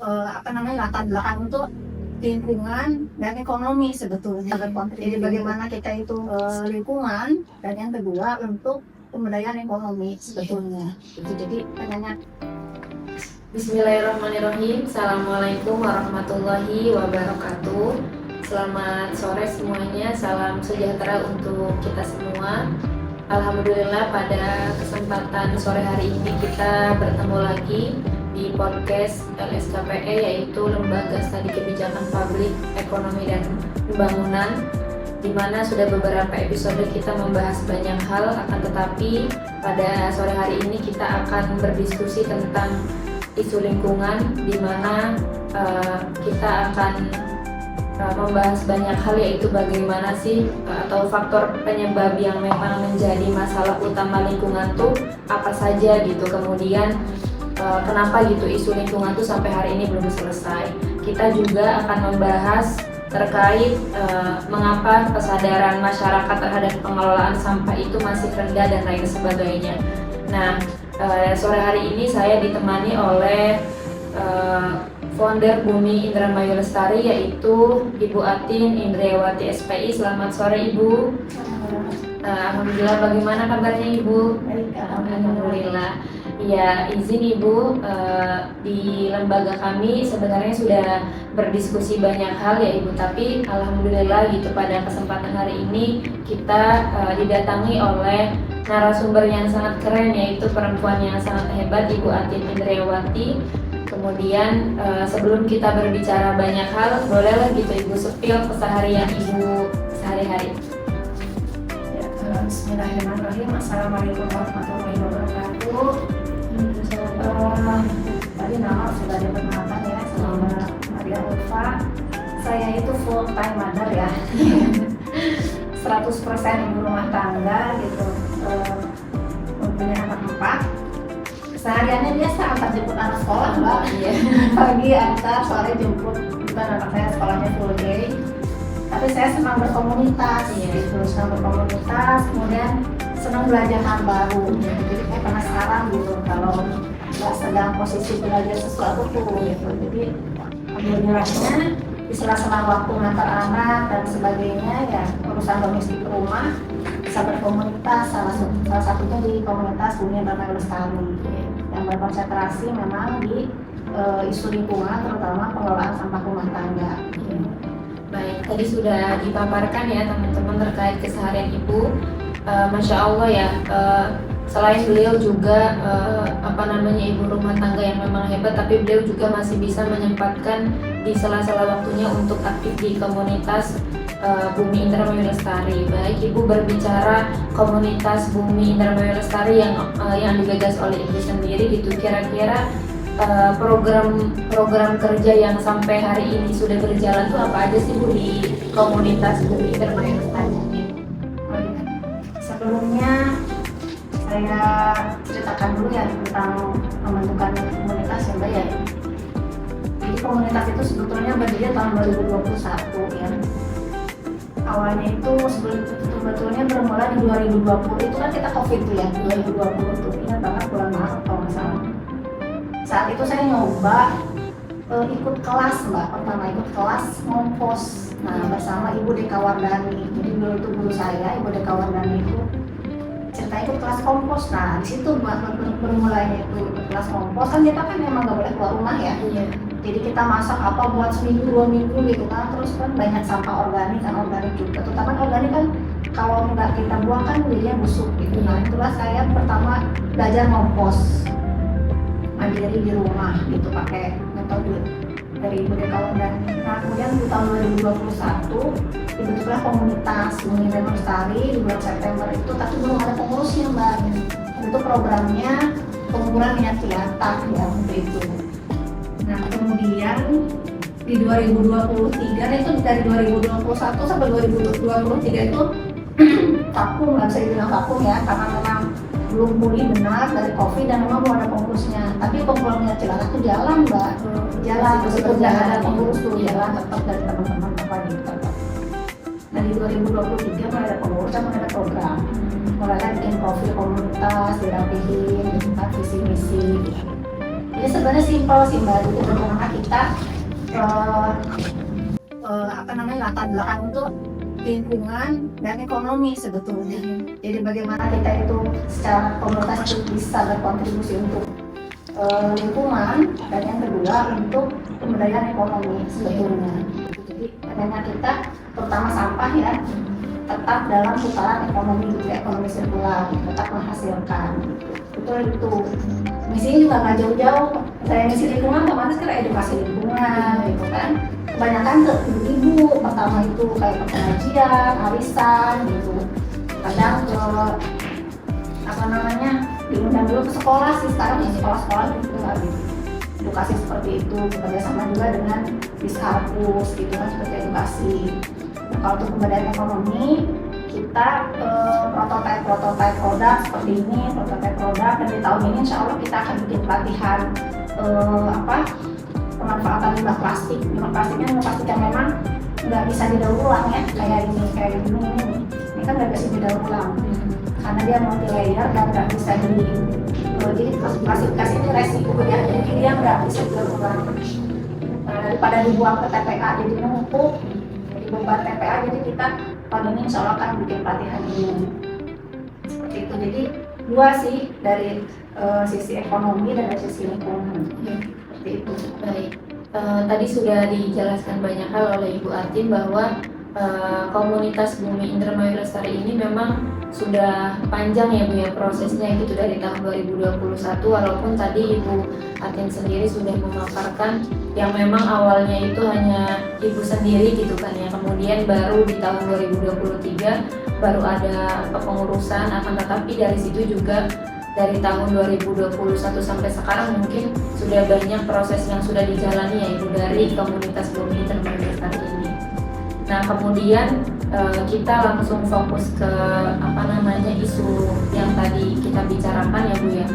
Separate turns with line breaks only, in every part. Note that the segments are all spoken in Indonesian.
latar belakang untuk lingkungan dan ekonomi sebetulnya berkontribusi. Jadi bagaimana kita itu lingkungan, dan yang kedua untuk pemberdayaan ekonomi sebetulnya. Jadi penanya.
Bismillahirrahmanirrahim. Assalamualaikum warahmatullahi wabarakatuh. Selamat sore semuanya. Salam sejahtera untuk kita semua. Alhamdulillah pada kesempatan sore hari ini kita bertemu lagi di podcast LSKPE, yaitu Lembaga Studi Kebijakan Publik, Ekonomi dan Pembangunan, di mana sudah beberapa episode kita membahas banyak hal. Akan tetapi pada sore hari ini kita akan berdiskusi tentang isu lingkungan, di mana kita akan membahas banyak hal, yaitu bagaimana sih atau faktor penyebab yang memang menjadi masalah utama lingkungan tuh apa saja gitu. Kemudian kenapa gitu isu lingkungan tuh sampai hari ini belum selesai. Kita juga akan membahas terkait mengapa kesadaran masyarakat terhadap pengelolaan sampah itu masih rendah dan lain sebagainya. Nah, sore hari ini saya ditemani oleh founder Bumi Indramayu Lestari, yaitu Ibu Atin Indriawati SPI. Selamat sore Ibu. Alhamdulillah, bagaimana kabarnya Ibu?
Baik,
alhamdulillah. Ya, izin Ibu, di lembaga kami sebenarnya sudah berdiskusi banyak hal ya Ibu, tapi alhamdulillah gitu pada kesempatan hari ini kita didatangi oleh narasumber yang sangat keren, yaitu perempuan yang sangat hebat, Ibu Atin Indriawati. Kemudian sebelum kita berbicara banyak hal, bolehlah gitu Ibu sepil keseharian Ibu sehari-hari.
Ya, bismillahirrahmanirrahim. Assalamualaikum warahmatullahi wabarakatuh. Tadi nama sudah diperkenalkan ya, sama Maria Ulfa. Saya itu full time mother ya, 100% ibu rumah tangga gitu. Mempunyai anak 4. Sehariannya biasa antar jemput anak sekolah Mbak. Pagi antar, sore jemput. Bukan, anak saya sekolahnya full day. Tapi saya senang berkomunitas, gitu. Senang berkomunitas, kemudian senang belajar hal baru. Jadi saya penasaran gitu kalau nggak sedang posisi belajar sesuatu tuh gitu. Jadi alhamdulillahnya di sela-sela waktu mengantar anak dan sebagainya ya, urusan domestik rumah, bisa berkomunitas. Salah satunya di komunitas Bumi Indramayu Lestari yang berkonsentrasi memang di isu lingkungan, terutama pengelolaan sampah rumah tangga.
Baik, tadi sudah dipaparkan ya teman-teman terkait keseharian Ibu. Masya Allah ya, selain beliau juga ibu rumah tangga yang memang hebat, tapi beliau juga masih bisa menyempatkan di sela-sela waktunya untuk aktif di komunitas Bumi Indramayu Lestari. Baik, Ibu berbicara komunitas Bumi Indramayu Lestari yang digagas oleh Ibu sendiri gitu, kira-kira program kerja yang sampai hari ini sudah berjalan tuh apa aja sih Bu di komunitas Bumi Indramayu Lestari?
Sebelumnya saya ceritakan dulu ya tentang pembentukan komunitas ya Mbak ya. Jadi komunitas itu sebetulnya berdiri tahun 2021 ya. Awalnya itu sebetulnya bermula di 2020, itu kan kita COVID tuh ya, 2020 tuh, ingat banget bulan Maret kalau nggak salah. Saat itu saya nyoba ikut kelas Mbak, pertama ikut kelas ngompos. Nah, bersama Ibu Deka Wardani. Jadi dulu itu guru saya, Ibu Deka Wardani itu cerita ikut kelas kompos. Nah, di situ bermulainya itu ikut kelas kompos. Kan kita kan memang nggak boleh keluar rumah ya.
Iya.
Jadi kita masak apa buat seminggu 2 minggu gitu kan. Terus kan banyak sampah organik juga. Terutama organik kan kalau nggak kita buang kan jadinya busuk gitu. Nah, itulah saya pertama belajar ngompos mandiri di rumah gitu pakai metode dari Ibu Deka Wardani. Nah, kemudian di tahun 2021 dibentuklah komunitas Bumi Indramayu Lestari di bulan September itu, tapi belum ada pengurusnya Mbak. Itu programnya pengumpulan minyak cilacap ya untuk itu. Nah, kemudian di 2023 itu dari 2021 sampai 2023 itu vakum, nggak bisa dibilang vakum ya, karena memang belum pulih benar dari COVID dan memang belum ada pengurusnya. Tapi pengumpulan minyak cilacap itu jalan Mbak, jalan meskipun nggak ada pengurus tuh, jalan tetap dari teman-teman apa gitu. Nah, di 2023 mulai ada pengurus dan mulai ada program, mulai bikin profil komunitas, dirapihin, visi misi. Jadi sebenarnya simpel sih Mbak, jadi bagaimana kita kita latar belakang untuk lingkungan dan ekonomi sebetulnya. Jadi bagaimana kita itu secara komunitas itu bisa berkontribusi untuk lingkungan, dan yang kedua untuk pemberdayaan ekonomi sebetulnya. Jadi adanya kita terutama sampah ya tetap dalam putaran ekonomi, ekonomi sirkular, tetap menghasilkan. Betul itu. Misinya juga nggak jauh-jauh. Saya misi lingkungan otomatis kan edukasi lingkungan, gitu kan. Kebanyakan ke ibu-ibu, pertama itu kayak pengajian, arisan, gitu. Kadang ke diundang dulu ke sekolah sih, sekarang di sekolah-sekolah gitu lagi. Edukasi seperti itu, bekerjasama juga dengan Disharpus, gitu kan, seperti edukasi. Nah, kalau untuk pemberdayaan ekonomi, kita prototipe produk seperti ini, prototipe produk, dan di tahun ini insya Allah kita akan bikin pelatihan pemanfaatan limbah plastik. Limbah plastiknya limbah plastik yang memang nggak bisa didaur ulang ya, kayak ini kan nggak bisa didaur ulang karena dia multi layer dan nggak bisa jadi klasifikasi ini resiko ya, jadi dia nggak bisa didaur ulang. Daripada dibuang ke TPA jadi numpuk, jadi beban TPA, jadi kita tahun ini insya Allah akan bikin pelatihan ini seperti itu. Jadi dua sih, dari sisi ekonomi dan dari sisi lingkungan seperti itu.
Baik, tadi sudah dijelaskan banyak hal oleh Ibu Atin bahwa komunitas Bumi Indramayu Lestari ini memang sudah panjang ya Bu ya prosesnya gitu dari tahun 2021, walaupun tadi Ibu Atin sendiri sudah memaparkan yang memang awalnya itu hanya Ibu sendiri gitu kan ya, kemudian baru di tahun 2023 baru ada kepengurusan, akan tetapi dari situ juga dari tahun 2021 sampai sekarang mungkin sudah banyak proses yang sudah dijalani ya Ibu dari komunitas Bumi Indramayu Lestari ini. Nah kemudian kita langsung fokus ke isu yang tadi kita bicarakan ya Bu ya,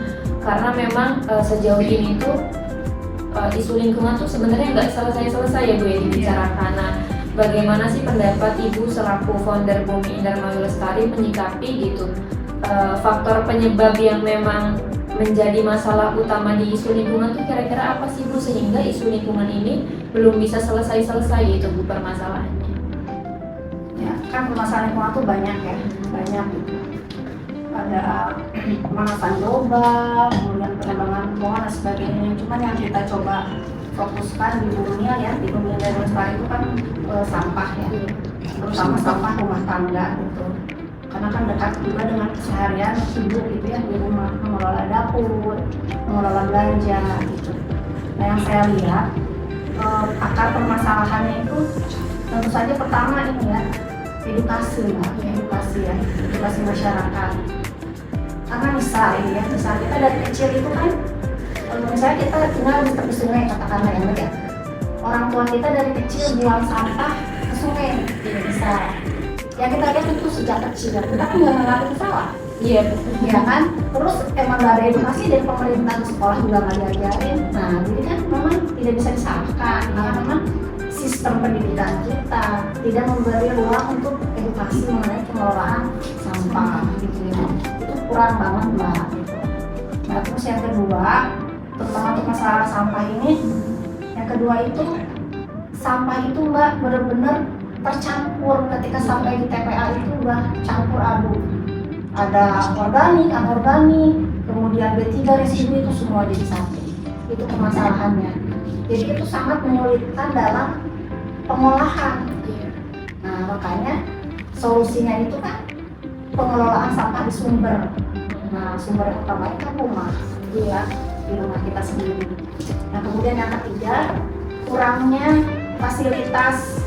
karena memang sejauh ini tuh isu lingkungan tuh sebenarnya nggak selesai ya Bu ya dibicarakan. Nah bagaimana sih pendapat Ibu selaku founder Bumi Indramayu Lestari menyikapi gitu faktor penyebab yang memang menjadi masalah utama di isu lingkungan tuh kira-kira apa sih Bu, sehingga isu lingkungan ini belum bisa selesai gitu Bu permasalahannya?
Ya kan permasalahan lingkungan tuh banyak gitu. Ada pemanasan global, kemudian pengembangan lingkungan dan sebagainya. Cuman yang kita coba fokuskan di dunia ya, di Bumi Indramayu Lestari itu kan sampah ya, terutama sampah rumah tangga gitu. Karena kan dekat juga dengan keseharian hidup gitu ya, di rumah, mengelola dapur, mengelola belanja gitu. Nah yang saya lihat akar permasalahannya itu tentu saja pertama ini ya, edukasi masyarakat. Karena misal kita dari kecil itu kan, misalnya kita tinggal di tepi sungai katakanlah ya, orang tua kita dari kecil buang sampah ke sungai, tidak bisa. Ya kita lihat itu sejak kecil, kita kan nggak ngerti itu salah. Iya kan? Terus emang nggak ada edukasi dari pemerintah, sekolah juga nggak diajarin. Nah jadi kan memang tidak bisa disalahkan, karena memang sistem pendidikan kita tidak memberi ruang untuk edukasi mengenai pengelolaan sampah gitu ya. Itu kurang banget Mbak gitu. Nah terus yang kedua, terutama untuk masalah sampah ini, yang kedua itu sampah itu Mbak benar-benar tercampur ketika sampai di TPA itu udah campur aduk. Ada organik, anorganik, kemudian B3 residu itu semua jadi satu. Itu permasalahannya. Jadi itu sangat menyulitkan dalam pengolahan. Nah makanya solusinya itu kan pengelolaan sampah di sumber. Nah sumber yang utama itu kan rumah, ya, di rumah kita sendiri. Nah kemudian yang ketiga, kurangnya fasilitas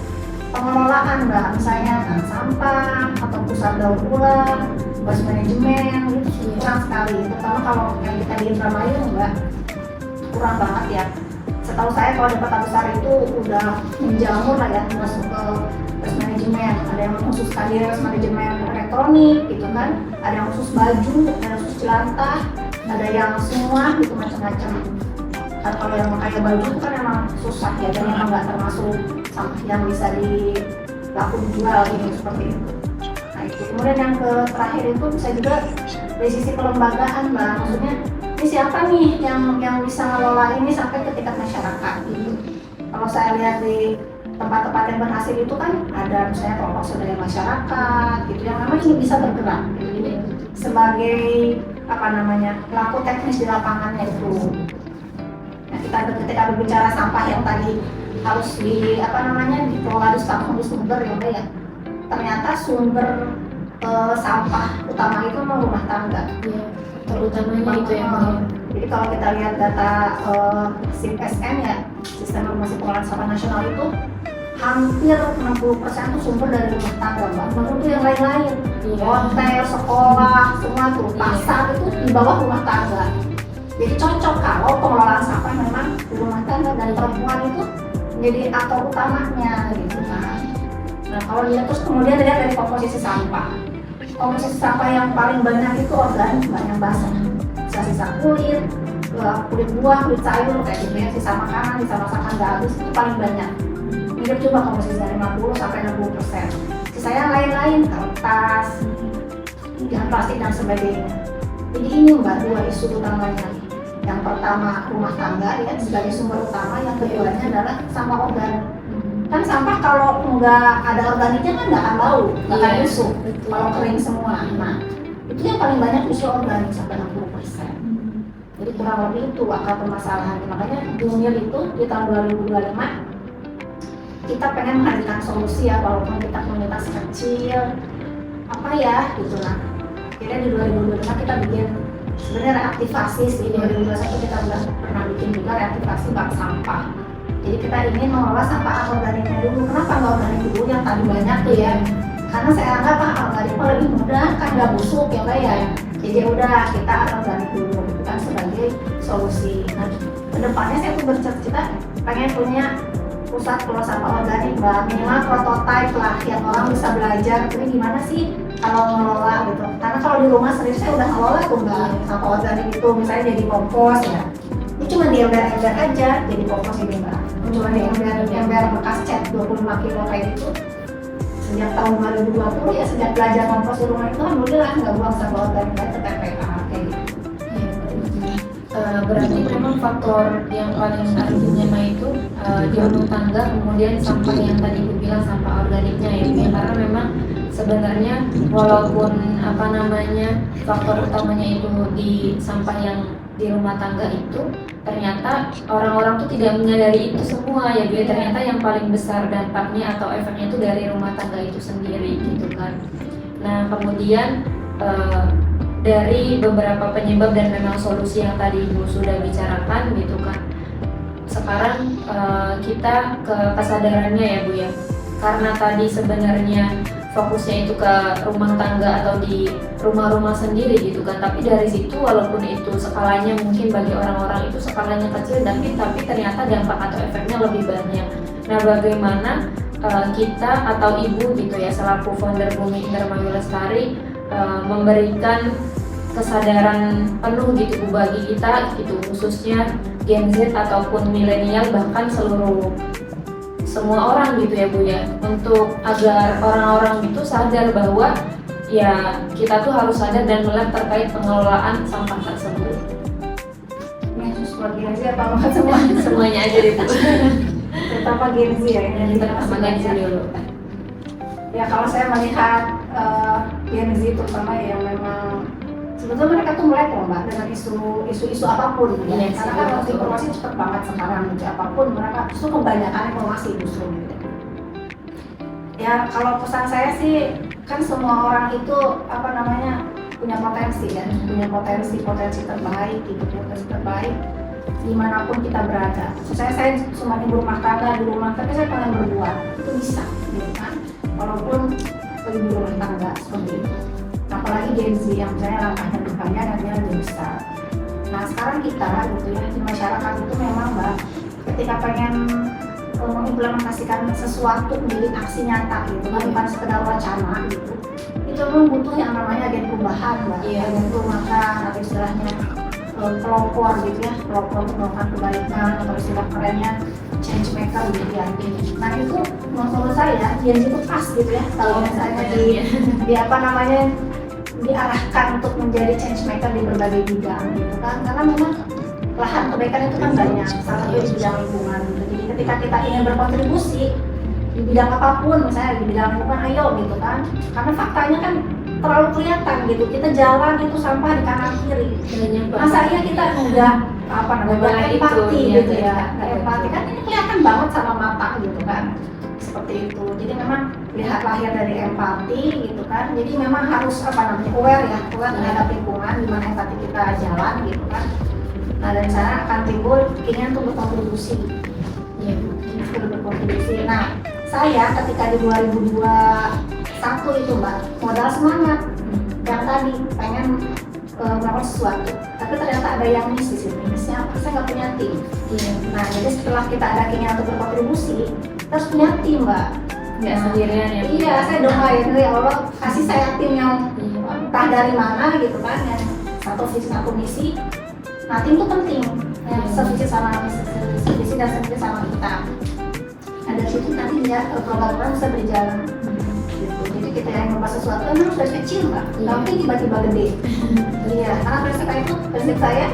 pengelolaan Mbak, misalnya sampah atau pusat daur ulang, waste management itu kurang sekali. Terutama kalau yang kita di Indramayu Mbak, kurang banget ya. Setahu saya kalau di kota besar itu udah menjamur lah ya, masuk ke waste management. Ada yang khusus tadi waste management elektronik gitu kan, ada yang khusus baju, ada yang khusus jelantah, ada yang semua gitu macam-macam. Kan kalau yang kayak baju itu kan emang susah ya, dan emang nggak termasuk sampah yang bisa dilaku jual gitu seperti itu. Nah itu. Kemudian yang terakhir itu bisa juga dari sisi kelembagaan Mbak, maksudnya ini siapa nih yang bisa ngelola ini sampai ke tingkat masyarakat gitu. kalau saya lihat di tempat-tempat yang berhasil itu kan ada misalnya kelompok swadaya masyarakat gitu yang memang ini bisa bergerak gitu. Jadi sebagai apa namanya pelaku teknis di lapangannya itu. Nah, kita ketika berbicara sampah yang tadi harus di apa namanya dikelola di sumber ya. Ternyata sumber sampah utama itu memang rumah tangga.
Iya, terutamanya itu yang
Jadi kalau kita lihat data SIP-SN ya, Sistem Informasi Pengelolaan Sampah Nasional itu hampir 60% itu sumber dari rumah tangga, Mbak. Belum itu yang lain-lain, hotel, sekolah, semua tuh, pasar itu di bawah rumah tangga. Jadi cocok kalau pengelolaan sampah memang di rumah tangga dan perempuan itu menjadi aktor utamanya gitu kan. Nah kalau lihat terus kemudian lihat dari komposisi sampah. Komposisi sampah yang paling banyak itu organik, Mbak, yang basah. Sisa kulit buah, kulit sayur kayak gitu ya, sisa makanan, sisa masakan nggak habis itu paling banyak. Mirip juga komposisi dari 50 sampai 60%. Sisanya lain-lain, kertas, plastik dan sebagainya. Jadi ini Mbak dua isu utamanya. Yang pertama rumah tangga ya sebagai sumber utama, yang keduanya adalah sampah organik. Kan sampah kalau nggak ada organiknya kan nggak akan bau, nggak akan busuk kalau kering semua. Nah itu yang paling banyak usia organik sampai 60%. Jadi kurang lebih itu akar permasalahannya. Makanya Dunil itu di tahun 2025 kita pengen menghadirkan solusi ya, walaupun kita komunitas kecil apa ya gitu lah. Akhirnya di 2025 kita bikin sebenarnya reaktivasi sih. 2021 kita udah pernah bikin juga reaktivasi bank sampah. Jadi kita ingin mengelola sampah organiknya dulu. Kenapa nggak organik dulu yang tadi banyak tuh ya? Karena saya anggap organik lebih mudah, kan nggak busuk ya Mbak ya. Jadi udah kita organik dulu gitu kan sebagai solusi. Nah kedepannya saya tuh bercita-cita pengen punya pusat kelola sampah organik Mbak, minimal prototipe lah yang orang bisa belajar. Tapi gimana sih kalau ngelola gitu? Karena kalau di rumah sendiri saya udah ngelola tuh Mbak sampah organik itu, misalnya jadi kompos ya. Ini cuma di ember-ember aja jadi kompos ini Mbak. Cuma di ember bekas cat 25 kilo kayak gitu. Sejak tahun 2020 ya, sejak belajar kompos di rumah itu alhamdulillah nggak buang sampah organik ke TPA kayak gitu.
Berarti memang faktor yang paling artinya itu di rumah tangga, kemudian sampah yang tadi ibu bilang sampah organiknya ya, karena memang sebenarnya walaupun apa namanya faktor utamanya itu di sampah yang di rumah tangga itu, ternyata orang-orang tuh tidak menyadari itu semua ya Bu. Ternyata yang paling besar dampaknya atau efeknya itu dari rumah tangga itu sendiri gitu kan. Nah kemudian dari beberapa penyebab dan memang solusi yang tadi Ibu sudah bicarakan gitu kan. Sekarang kita ke kesadarannya ya Bu ya. Karena tadi sebenarnya fokusnya itu ke rumah tangga atau di rumah-rumah sendiri gitu kan. Tapi dari situ walaupun itu skalanya mungkin bagi orang-orang itu skalanya kecil, tapi ternyata dampak atau efeknya lebih banyak. Nah bagaimana kita atau Ibu gitu ya selaku founder Bumi Indramayu Lestari memberikan kesadaran penuh gitu Bu bagi kita gitu, khususnya Gen Z ataupun milenial, bahkan semua orang gitu ya Bu ya, untuk agar orang-orang itu sadar bahwa ya kita tuh harus sadar dan melek terkait pengelolaan sampah tersebut.
Ini khusus buat Gen Z apa buat semua?
Semuanya aja deh Bu.
Terutama Gen Z ya, yang
Pertama Gen Z dulu.
Ya kalau saya melihat Gen Z terutama yang memang sebetulnya mereka tuh melek loh Mbak dengan isu-isu apapun gitu ya. Karena kan informasi cepat banget sekarang gitu, apapun mereka justru kebanyakan informasi justru gitu. Ya kalau pesan saya sih kan semua orang itu apa namanya punya potensi kan, punya potensi terbaik gitu, potensi terbaik dimanapun kita berada. Saya cuma ibu rumah tangga di rumah, tapi saya pengen berbuat itu bisa gitu kan, walaupun ibu rumah tangga seperti itu. Apalagi Gen Z yang misalnya langkahnya depannya nantinya lebih besar. Nah sekarang kita gitu ya di masyarakat itu memang Mbak ketika pengen mengimplementasikan sesuatu menjadi aksi nyata gitu kan, bukan sekedar wacana gitu, itu memang butuh yang namanya agen perubahan Mbak. Agen perubahan atau istilahnya pelopor gitu ya, pelopor untuk melakukan kebaikan atau istilah kerennya change maker gitu ya. Nah itu menurut saya Gen Z itu pas gitu ya kalau misalnya di apa namanya diarahkan untuk menjadi change maker di berbagai bidang gitu kan, karena memang lahan kebaikan itu kan banyak, salah satu di bidang lingkungan. Jadi ketika kita ingin berkontribusi di bidang apapun, misalnya di bidang lingkungan, ayo gitu kan. Karena faktanya kan terlalu kelihatan gitu, kita jalan itu sampah di kanan kiri. Masa iya kita enggak empati gitu ya, empati kan ini kelihatan banget sama mata gitu kan, seperti itu. Jadi memang lihat lahir dari empati gitu kan. Jadi memang harus aware terhadap lingkungan, di mana empati kita jalan gitu kan. Nah dari sana akan timbul keinginan untuk berkontribusi. Berkontribusi. Nah saya ketika di 2021 itu Mbak, modal semangat yang tadi pengen melakukan sesuatu, tapi ternyata ada yang miss di sini. Missnya apa? Saya nggak punya tim. Nah jadi setelah kita ada keinginan untuk berkontribusi, kita harus punya tim Mbak.
Nggak sendirian ya?
Iya, saya doain ya Allah kasih saya tim yang entah dari mana gitu kan, yang satu visi satu misi. Nah tim itu penting, yang sevisi sama visi dan sevisi sama kita. Nah dari situ nanti dia program-program bisa berjalan. Gitu. Jadi kita yang membahas sesuatu memang sudah kecil Mbak, tapi tiba-tiba gede. Iya, karena prinsip saya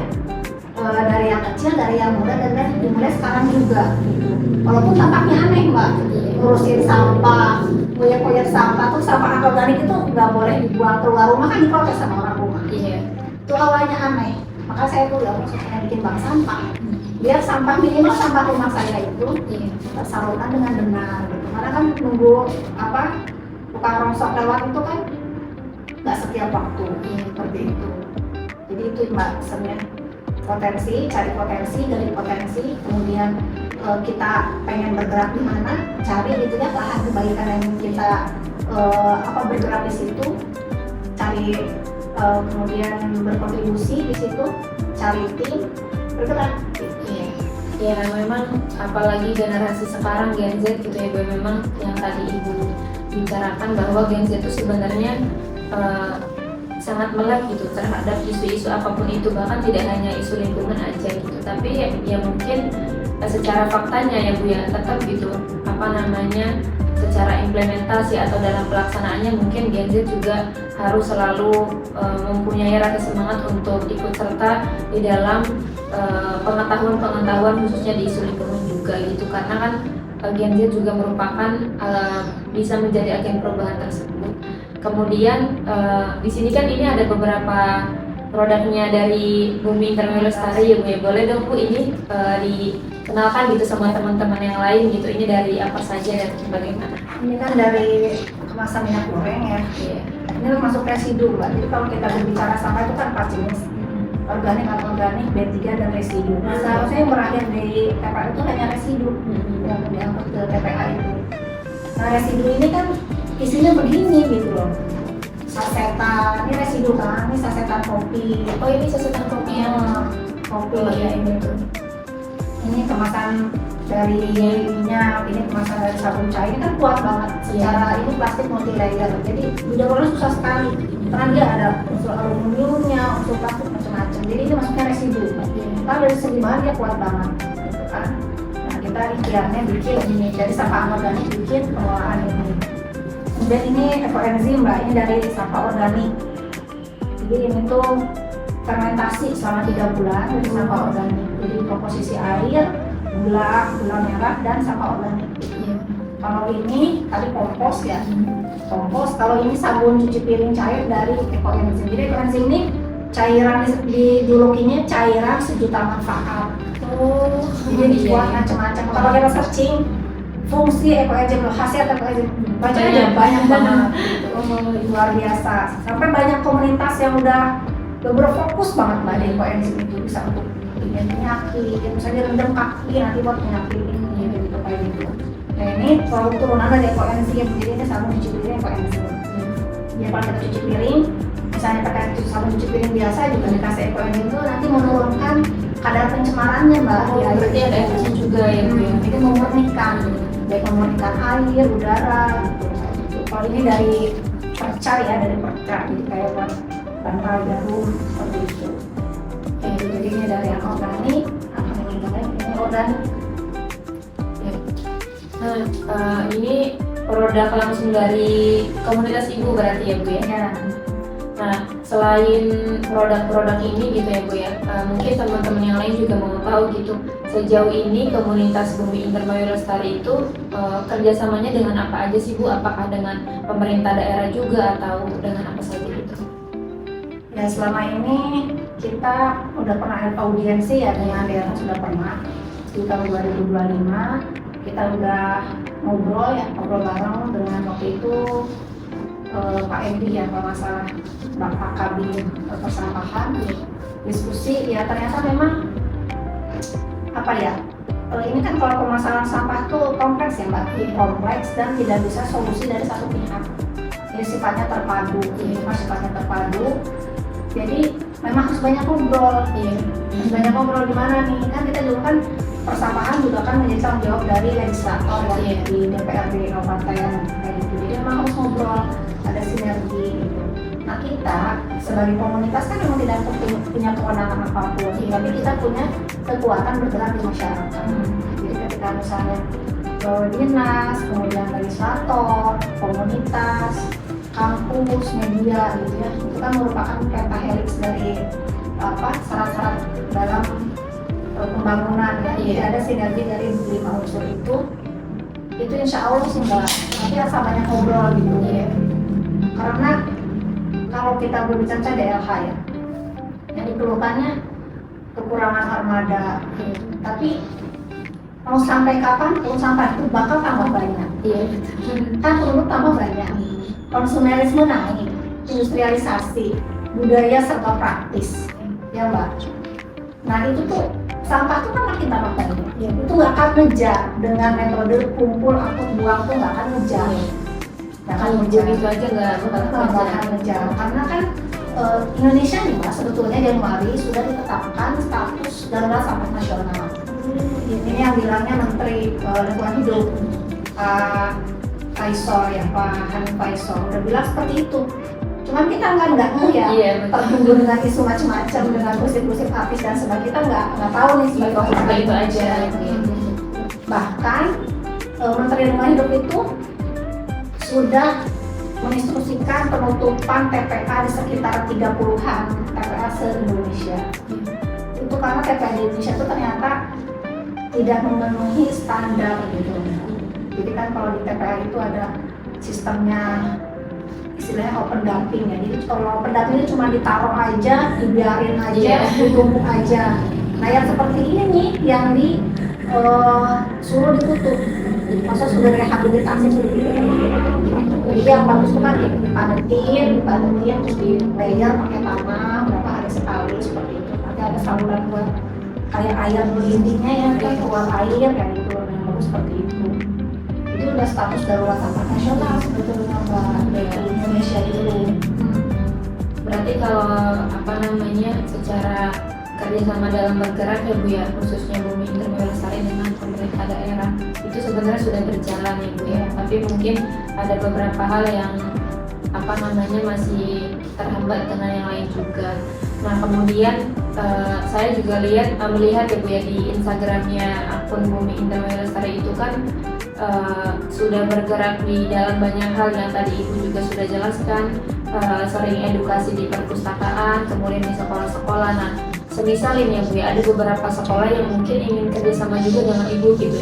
dari yang kecil, dari yang muda, dan dimulai sekarang juga. Gitu. Walaupun tampaknya aneh Mbak, ngurusin sampah, proyek-proyek sampah tuh sampah anorganik itu nggak boleh dibuang keluar rumah, kan diprotes sama orang rumah. Itu awalnya aneh. Maka saya tuh maksudnya bikin bank sampah. Biar sampah minimal sampah rumah saya itu tersalurkan dengan benar. Gitu. Karena kan nunggu tukang rongsok lewat itu kan nggak setiap waktu, seperti itu. Jadi itu Mbak sebenarnya cari potensi dari potensi, kemudian kita pengen bergerak di mana, cari gitu ya lahan kebaikan yang kita bergerak di situ, cari kemudian berkontribusi di situ, cari tim, bergerak.
Ya memang apalagi generasi sekarang Gen Z gitu ya, memang yang tadi Ibu bicarakan bahwa Gen Z itu sebenarnya sangat melek gitu terhadap isu-isu apapun itu, bahkan tidak hanya isu lingkungan aja gitu, tapi ya mungkin secara faktanya ya Bu ya tetap gitu secara implementasi atau dalam pelaksanaannya mungkin Gen Z juga harus selalu mempunyai rasa semangat untuk ikut serta di dalam pengetahuan khususnya di isu lingkungan juga gitu, karena kan Gen Z juga merupakan bisa menjadi agen perubahan tersebut. Kemudian di sini kan ini ada beberapa produknya dari Bumi Intermil Lestari ya Bu ya, boleh dong Bu ini dikenalkan gitu sama teman-teman yang lain gitu, ini dari apa saja dan bagaimana?
Ini kan dari kemasan minyak goreng ya. Ini termasuk residu Mbak. Jadi kalau kita berbicara sampah itu kan 4 jenis, organik, anorganik, B3 dan residu. Nah, seharusnya yang berakhir di TPA itu hanya residu yang diangkut ke TPA itu. Nah residu ini kan isinya begini gitu loh, sasetan, ini residu kan, ini sasetan kopi.
Oh ini sasetan kopi
kopi ya ini tuh. Ini kemasan dari minyak, ini kemasan dari sabun cair, ini kan kuat banget secara ini plastik multi layer, jadi didorongnya susah sekali karena dia ada unsur aluminiumnya, unsur plastik macam-macam, jadi ini masuknya residu. Kalau dari segi bahan dia kuat banget gitu kan. Nah kita ikhtiarnya bikin ini dari sampah anorganik, bikin pengolahan ini. Kemudian ini ekoenzim Mbak, ini dari sampah organik. Jadi ini tuh fermentasi selama 3 bulan dari sampah organik. Jadi komposisi air, gula merah dan sampah organik. Kalau ini tadi kompos ya, kompos. Kalau ini sabun cuci piring cair dari ekoenzim. Jadi ekoenzim ini cairan dijulukinya cairan sejuta manfaat. Jadi dibuat macam-macam. Kalau kita searching fungsi ekoenzim, khasiat ekoenzim, bacanya banyak banget, luar biasa. Sampai banyak komunitas yang udah berfokus banget Mbak di ekoenzim itu, bisa untuk penyakit, misalnya rendam kaki nanti buat penyakit ini gitu kayak gitu. Nah ini produk turunan dari ekoenzim, jadi ini sabun cuci piring ekoenzim. Jadi kalau kita cuci piring, misalnya pakai sabun cuci piring biasa juga dikasih ekoenzim itu nanti menurunkan kadar pencemarannya Mbak.
Ya, berarti ada efeknya juga ya Bu ya.
Itu memurnikan, baik memurnikan air, udara gitu. Kalau ini dari perca ya, dari perca, jadi kayak buat bantal jarum seperti itu. Jadi ini dari yang organik, ini organik.
Nah, ini produk langsung dari komunitas Ibu berarti ya Bu ya?
Ya.
Nah, selain produk-produk ini gitu ya Bu ya, mungkin teman-teman yang lain juga mau tahu gitu, sejauh ini komunitas Bumi Indramayu Lestari itu kerjasamanya dengan apa aja sih Bu? Apakah dengan pemerintah daerah juga atau dengan apa saja gitu?
Ya selama ini kita udah pernah ada audiensi ya dengan daerah, sudah pernah di tahun 2025 kita udah ngobrol bareng dengan waktu itu Pak Edi ya, kalau nggak salah Bapak Kabin Persampahan, diskusi ya ternyata memang apa ya, ini kan kalau permasalahan sampah tuh kompleks ya Mbak, kompleks dan tidak bisa solusi dari satu pihak. Jadi sifatnya terpadu, sifatnya terpadu. Jadi memang harus banyak ngobrol, harus banyak ngobrol di mana nih? Kan kita dulu kan persampahan juga kan menjadi tanggung jawab dari legislator ya, di DPRD kabupaten kayak gitu. Jadi memang harus ngobrol, ada sinergi gitu. Nah kita sebagai komunitas kan memang tidak punya kewenangan apapun, tapi kita punya kekuatan bergerak di masyarakat. Jadi ketika misalnya dinas, kemudian legislator, komunitas, kampus, media gitu ya, itu kan merupakan pentahelix dari syarat-syarat dalam pembangunan ya. Jadi ada sinergi dari 5 unsur itu insya Allah sih Mbak, tapi asal banyak ngobrol gitu ya. Karena kalau kita berbicara DLH ya, yang dikeluhkannya kekurangan armada, tapi mau sampai kapan pun sampah itu bakal tambah banyak. Kan penduduk tambah banyak, konsumerisme naik, industrialisasi, budaya serba praktis, ya Mbak. Nah itu tuh sampah tuh kan makin tambah banyak. Itu nggak akan ngejar dengan metode kumpul atau buang tuh nggak akan ngejar. Nggak akan ngejar
itu aja nggak
akan ngejar. Karena kan Indonesia nih Mbak, sebetulnya Januari sudah ditetapkan status darurat sampah nasional. Ini yang bilangnya Menteri Lingkungan Hidup Faisal ya, Pak Hanif Faisal udah bilang seperti itu. Cuman kita nggak ya, terhubung dengan isu macam-macam, dengan gosip-gosip artis dan sebagainya, kita nggak tahu nih sebagai orang
itu aja.
Bahkan Menteri Lingkungan Hidup itu sudah menginstruksikan penutupan TPA di sekitar 30-an TPA se-Indonesia. Itu karena TPA di Indonesia itu ternyata tidak memenuhi standar gitu. Jadi kan kalau di TPA itu ada sistemnya istilahnya open dumping ya. Jadi kalau open dumping itu cuma ditaruh aja, dibiarin aja, ditumpuk aja. Nah yang seperti ini nih yang suruh ditutup. Masa sudah rehabilitasi sudah ditutup. Jadi yang bagus itu kan dipadetin terus di layer pakai tanah berapa hari sekali seperti itu. Nanti ada saluran buat kayak air berlindingnya ya, kan keluar air kayak gitu. Yang bagus seperti itu. Itu udah status darurat sampah nasional sebetulnya Mbak, dari Indonesia dulu.
Berarti kalau secara kerjasama dalam bergerak ya Bu ya, khususnya Bumi Indramayu Lestari dengan pemerintah daerah itu sebenarnya sudah berjalan ya Bu ya. Tapi mungkin ada beberapa hal yang masih terhambat dengan yang lain juga. Nah kemudian saya juga melihat ya Bu ya di Instagramnya akun Bumi Indramayu Lestari itu kan sudah bergerak di dalam banyak hal yang tadi Ibu juga sudah jelaskan, sering edukasi di perpustakaan, kemudian di sekolah-sekolah. Nah semisal ini ya Bu ya, ada beberapa sekolah yang mungkin ingin kerjasama juga dengan Ibu gitu,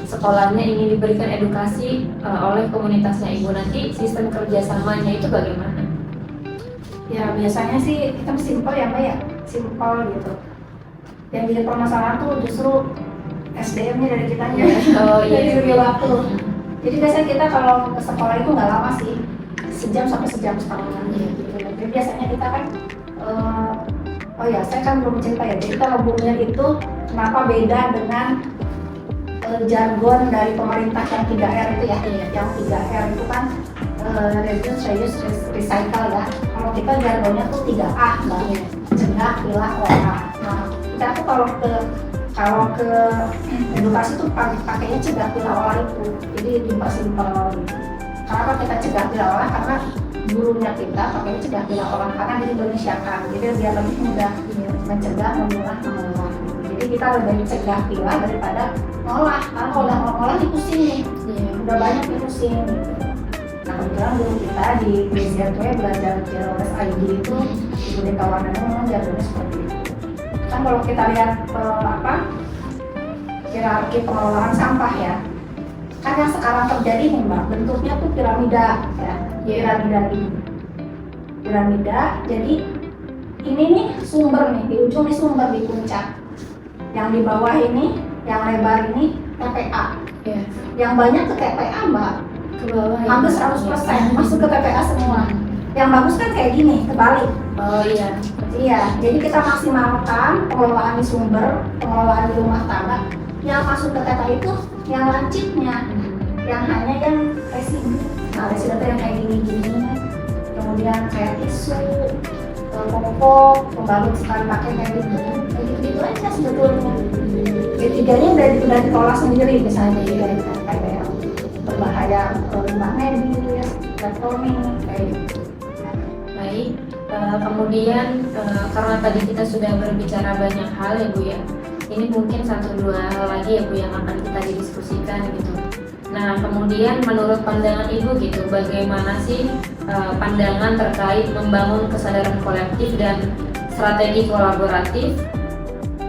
sekolahnya ingin diberikan edukasi oleh komunitasnya Ibu, nanti sistem kerjasamanya itu bagaimana?
Ya biasanya sih kita simpel ya Mbak ya, simpel gitu. Yang jadi permasalahan tuh justru SDM-nya dari kitanya, dari segi waktu. Jadi biasanya kita kalau ke sekolah itu nggak lama sih, sejam sampai sejam setengah gitu. Jadi biasanya kita kan, saya kan belum cerita ya. Jadi kalau bunyian itu kenapa beda dengan jargon dari pemerintah yang 3R itu ya, yang 3R itu kan reduce, reuse, recycle ya. Kalau kita jargonnya tuh 3A, cegah, pilah, olah. Nah kita tuh kalau ke edukasi tuh pakainya cegah pilah olah itu, jadi dipersimpel gitu. Kenapa kita cegah pilah olah? Karena gurunya kita pakainya cegah pilah olah karena di Indonesia kan, jadi biar lebih mudah mencegah, memilah, mengolah. Jadi kita lebih cegah pilah daripada ngolah, karena kalau udah ngolah dipusing nih, udah banyak dipusing. Gitu. Nah kebetulan guru kita di BZW belajar Zerowaste ID itu Ibu Deka Wardana memang jagonya seperti itu. Kan kalau kita lihat hierarki pengelolaan sampah ya, kan yang sekarang terjadi nih Mbak, bentuknya tuh piramida ya, piramida ini. Piramida, jadi ini nih sumber nih, di ujung nih sumber di puncak. Yang di bawah ini, yang lebar ini TPA.
Iya.
Yang banyak ke TPA Mbak,
Ke bawah.
hampir 100% masuk ke TPA semua. Yang bagus kan kayak gini, kebalik.
Oh iya.
Iya, jadi kita maksimalkan pengelolaan di sumber, pengelolaan di rumah tangga. Yang masuk ke TPA itu yang lancipnya, yang hanya yang residu. Nah, residu itu yang kayak gini-gini, kemudian kayak tisu, popok, pembalut sekali pakai kayak gitu aja sebetulnya. Ketiganya udah dikelola sendiri, misalnya dari kayak berbahaya limbah medis, elektronik, kayak gitu.
Baik. Kemudian karena tadi kita sudah berbicara banyak hal ya Bu ya. Ini mungkin 1-2 hal lagi ya Bu yang akan kita didiskusikan gitu. Nah, kemudian menurut pandangan Ibu gitu, bagaimana sih pandangan terkait membangun kesadaran kolektif dan strategi kolaboratif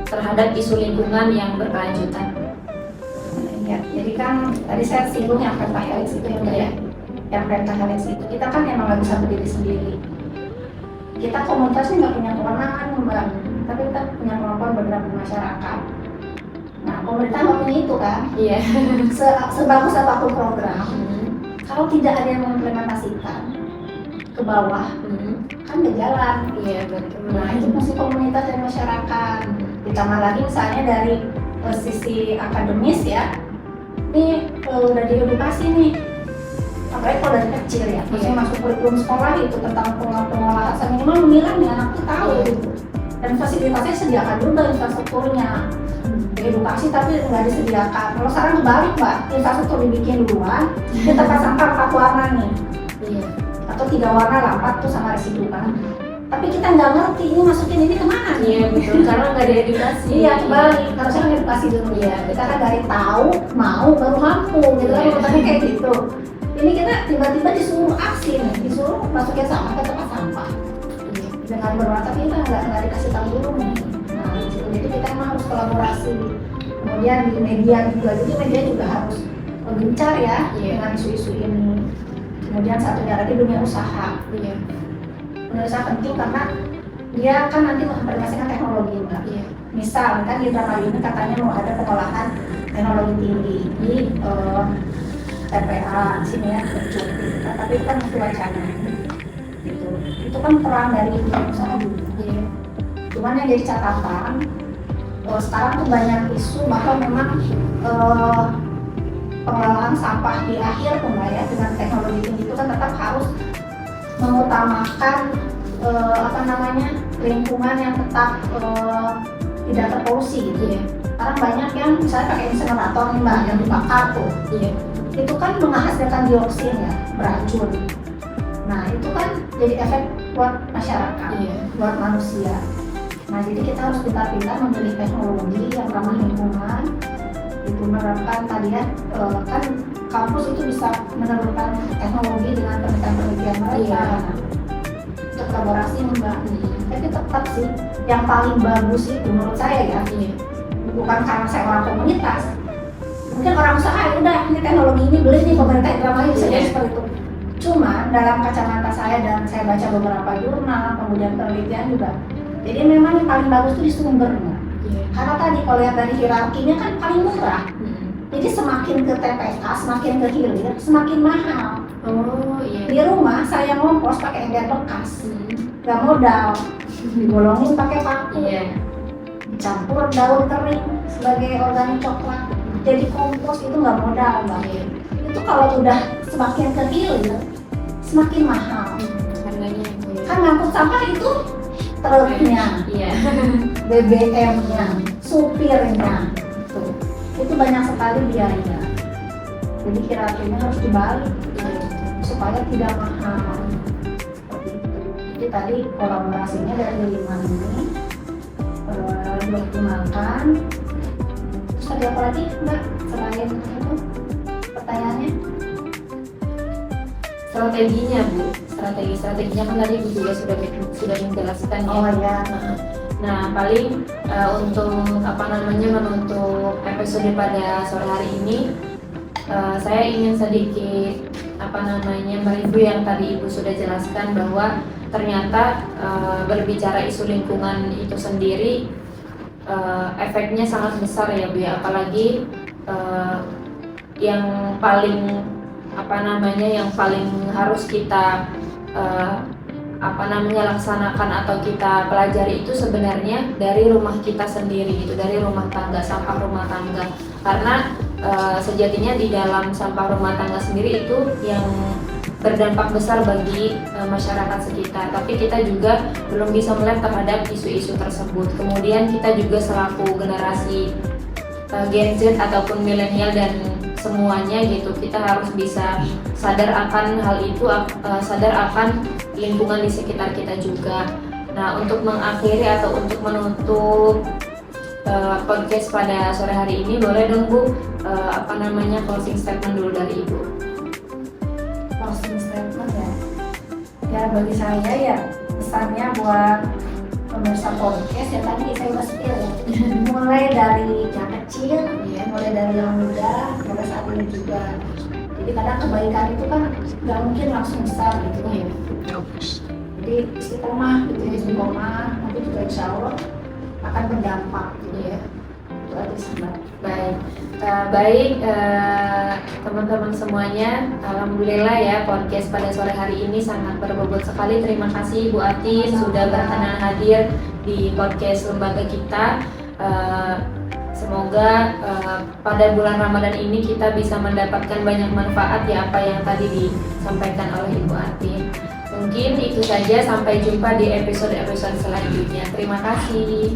terhadap isu lingkungan yang berkelanjutan?
Ya, jadi kan tadi saya singgung yang pentahelix itu ya, yang pentahelix itu kita kan emang nggak bisa berdiri sendiri. Kita komunitasnya nggak punya kewenangan Mbak, tapi kita punya kemampuan bergerak di masyarakat. Nah, pemerintah nggak punya itu kan?
Iya.
Sebagus apapun program, kalau tidak ada yang mengimplementasikan ke bawah, kan nggak jalan.
Iya betul.
Nah, itu mesti komunitas dan masyarakat. Ditambah lagi misalnya dari sisi akademis ya, ini udah diedukasi nih, apalagi kalau dari kecil ya, maksudnya masuk kurikulum sekolah itu tentang pengolahan minimal memilah nih anak tuh tahu gitu. Dan fasilitasnya sediakan juga infrastrukturnya, edukasi tapi nggak disediakan. Kalau sekarang kebalik Mbak, infrastruktur dibikin duluan, di tempat sampah 4 warna nih,
Iya.
atau 3 warna lah, 4 tuh sama residu kan. Tapi kita nggak ngerti ini masukin ini kemana nih?
Iya betul, karena nggak ada edukasi.
Iya kembali, harusnya edukasi dulu ya. Kita kan dari tahu, mau, baru mampu gitu kan, urutannya kayak gitu. Ini kita tiba-tiba disuruh aksi nih, disuruh masukin sampah ke tempat sampah dengan berwarna, tapi kita nggak dikasih tahu dulu nih. Nah, jadi kita emang harus kolaborasi. Kemudian di media juga, jadi media juga harus gencar ya dengan isu-isu ini. Kemudian satunya lagi dunia usaha.
Iya.
Menurut saya penting karena dia kan nanti mengimplementasikan teknologi Mbak.
Iya.
Misal kan di Drama ini katanya mau ada pengolahan teknologi tinggi di TPA sini ya, Bercuk, gitu. Tapi itu kan masih wacana gitu. Itu kan peran dari dunia usaha juga.
Iya.
Cuman yang jadi catatan sekarang tuh banyak isu bahwa memang pengelolaan sampah di akhir tuh Mbak ya, dengan teknologi tinggi itu kan tetap harus mengutamakan lingkungan yang tetap tidak terpolusi gitu ya. Karena banyak yang misalnya pakai insenerator nih Mbak, yang dibakar tuh, itu kan menghasilkan dioksin ya, beracun. Nah itu kan jadi efek buat masyarakat, buat manusia. Nah jadi kita harus pintar-pintar memilih teknologi yang ramah lingkungan, itu menerapkan tadi ya, kan kampus itu bisa menerapkan teknologi dengan penelitian mereka. Untuk kolaborasi Mbak. Tapi tetap sih yang paling bagus itu menurut saya ya, bukan karena saya orang komunitas, mungkin orang usaha ya udah ini teknologi ini beli nih pemerintah Indramayu bisa jadi seperti itu. Cuma dalam kacamata saya dan saya baca beberapa jurnal, kemudian penelitian juga, jadi memang yang paling bagus itu di sumbernya. Karena tadi kalau lihat dari hierarkinya kan paling murah. Jadi semakin ke TPA, semakin ke hilir, semakin mahal. Di rumah saya ngompos pakai ember bekas, nggak modal, digolongin pakai paku, dicampur daun kering sebagai organik coklat, jadi kompos itu nggak modal Mbak. Itu kalau udah semakin ke hilir, semakin mahal. Kan ngangkut sampah itu truknya, BBM-nya, supirnya, itu banyak sekali biaya. Jadi kira-kira harus dibalik supaya tidak mahal. Jadi tadi kolaborasinya dari 5 ini dioptimalkan. Terus tadi apa lagi Mbak selain itu pertanyaannya?
strateginya Bu, strateginya kan tadi Bu juga sudah menjelaskan ya.
Oh ya.
Nah, paling untuk menutup episode pada sore hari ini, saya ingin sedikit mereview yang tadi Ibu sudah jelaskan bahwa ternyata berbicara isu lingkungan itu sendiri efeknya sangat besar ya Bu ya, apalagi yang paling harus kita laksanakan atau kita pelajari itu sebenarnya dari rumah kita sendiri gitu, dari rumah tangga, sampah rumah tangga. Karena sejatinya di dalam sampah rumah tangga sendiri itu yang berdampak besar bagi masyarakat sekitar. Tapi kita juga belum bisa melihat terhadap isu-isu tersebut. Kemudian kita juga selaku generasi Gen Z ataupun milenial dan semuanya gitu, kita harus bisa sadar akan hal itu, sadar akan lingkungan di sekitar kita juga. Nah, untuk mengakhiri atau untuk menutup podcast pada sore hari ini, boleh dong Bu closing statement dulu dari Ibu.
Closing statement ya bagi saya ya pesannya buat pemirsa podcast ya tadi saya udah spill ya. Mulai dari yang kecil ya, mulai dari yang muda sampai saat ini juga. Jadi kadang kebaikan itu kan nggak mungkin langsung besar gitu ya. Jadi istiqomah gitu ya, istiqomah nanti juga insya Allah akan berdampak gitu ya. Itu aja sih Mbak.
Baik, teman-teman semuanya, alhamdulillah ya podcast pada sore hari ini sangat berbobot sekali. Terima kasih Bu Atin sudah berkenan hadir di podcast lembaga kita. Semoga pada bulan Ramadan ini kita bisa mendapatkan banyak manfaat ya apa yang tadi disampaikan oleh Ibu Atin. Mungkin itu saja, sampai jumpa di episode-episode selanjutnya. Terima kasih.